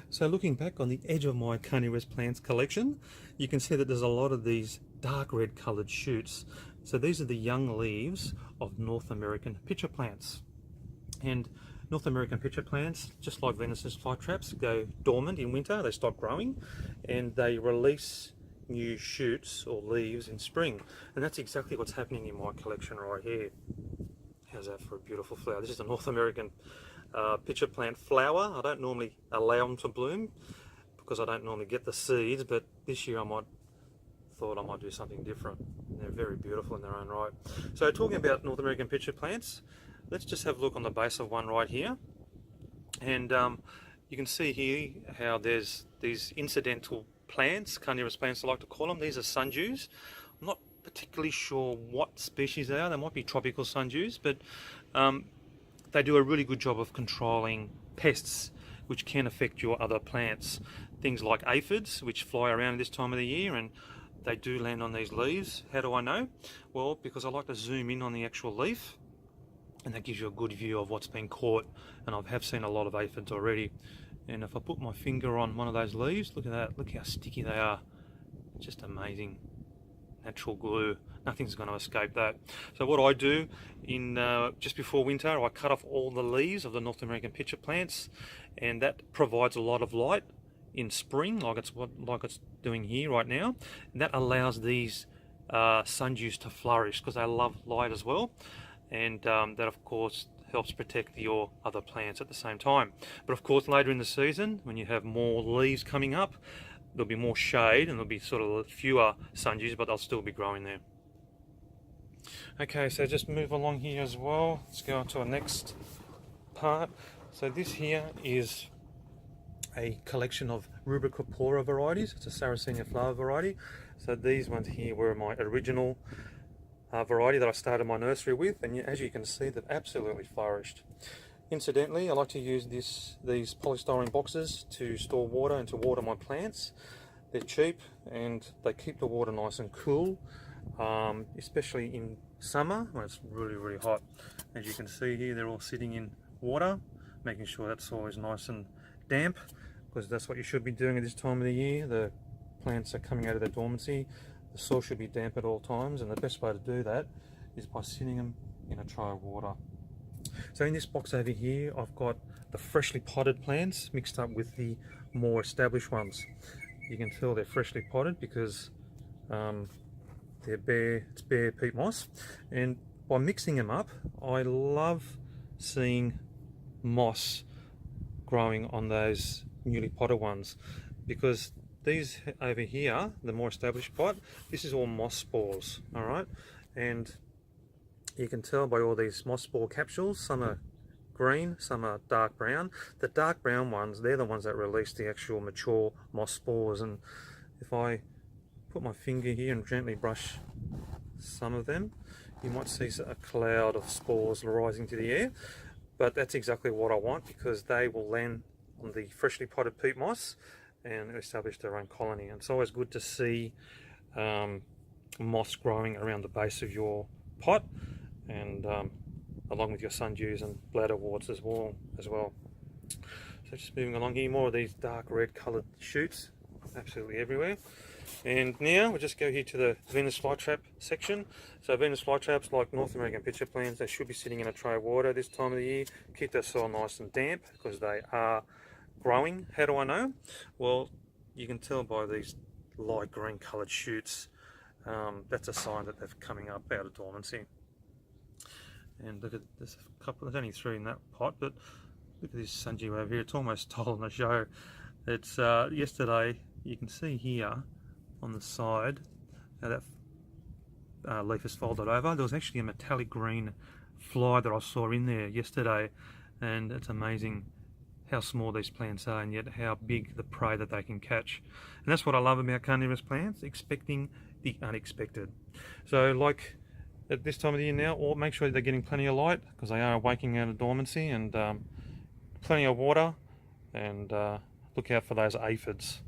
So looking back on the edge of my Carnivorous plants collection, you can see that there's a lot of these dark red coloured shoots. So these are the young leaves of North American pitcher plants. And North American pitcher plants, just like Venus's flytraps, go dormant in winter, they stop growing, and they release new shoots or leaves in spring. And that's exactly what's happening in my collection right here. How's that for a beautiful flower? This is a North American pitcher plant flower. I don't normally allow them to bloom because I don't normally get the seeds, but this year thought I might do something different. They're very beautiful in their own right. So talking about North American pitcher plants, let's just have a look on the base of one right here. And you can see here how there's these incidental plants, carnivorous plants I like to call them. These are sundews. I'm not particularly sure what species they are. They might be tropical sundews, but they do a really good job of controlling pests which can affect your other plants. Things like aphids, which fly around this time of the year, and they do land on these leaves. How do I know? Well, because I like to zoom in on the actual leaf, and that gives you a good view of what's been caught. And I have seen a lot of aphids already. And if I put my finger on one of those leaves, look at that, look how sticky they are. Just amazing. Natural glue, nothing's going to escape that. So what I do in just before winter, I cut off all the leaves of the North American pitcher plants, and that provides a lot of light in spring, like it's doing here right now, and that allows these sundews to flourish because they love light as well, and that of course helps protect your other plants at the same time. But of course later in the season, when you have more leaves coming up, there'll be more shade and there'll be sort of fewer sundews, but they'll still be growing there. Okay, so just move along here as well. Let's go on to our next part. So this here is a collection of Rubricapora varieties. It's a Sarracenia flower variety. So these ones here were my original variety that I started my nursery with, and as you can see, they've absolutely flourished. Incidentally, I like to use these polystyrene boxes to store water and to water my plants. They're cheap and they keep the water nice and cool, especially in summer when it's really hot. As you can see here, they're all sitting in water, making sure that soil is nice and damp, because that's what you should be doing at this time of the year. The plants are coming out of their dormancy. The soil should be damp at all times, and the best way to do that is by sitting them in a tray of water. So in this box over here, I've got the freshly potted plants mixed up with the more established ones. You can tell they're freshly potted because it's bare peat moss. And by mixing them up, I love seeing moss growing on those newly potted ones, because these over here, the more established pot, this is all moss spores, all right? And you can tell by all these moss spore capsules, some are green, some are dark brown. The dark brown ones, they're the ones that release the actual mature moss spores. And if I put my finger here and gently brush some of them, you might see a cloud of spores rising to the air. But that's exactly what I want, because they will land on the freshly potted peat moss and establish their own colony. And it's always good to see moss growing around the base of your pot, and along with your sundews and bladderworts as well. So just moving along here, more of these dark red coloured shoots, absolutely everywhere. And now we'll just go here to the Venus flytrap section. So Venus flytraps, like North American pitcher plants, they should be sitting in a tray of water this time of the year. Keep their soil nice and damp because they are growing. How do I know? Well, you can tell by these light green coloured shoots. That's a sign that they're coming up out of dormancy. And look at this couple, there's only 3 in that pot, but look at this sundew over here. It's almost stolen the show. It's yesterday, you can see here on the side how that leaf is folded over. There was actually a metallic green fly that I saw in there yesterday, and it's amazing how small these plants are and yet how big the prey that they can catch. And that's what I love about carnivorous plants, expecting the unexpected. So like at this time of the year now, or make sure they're getting plenty of light because they are waking out of dormancy, and plenty of water, and look out for those aphids.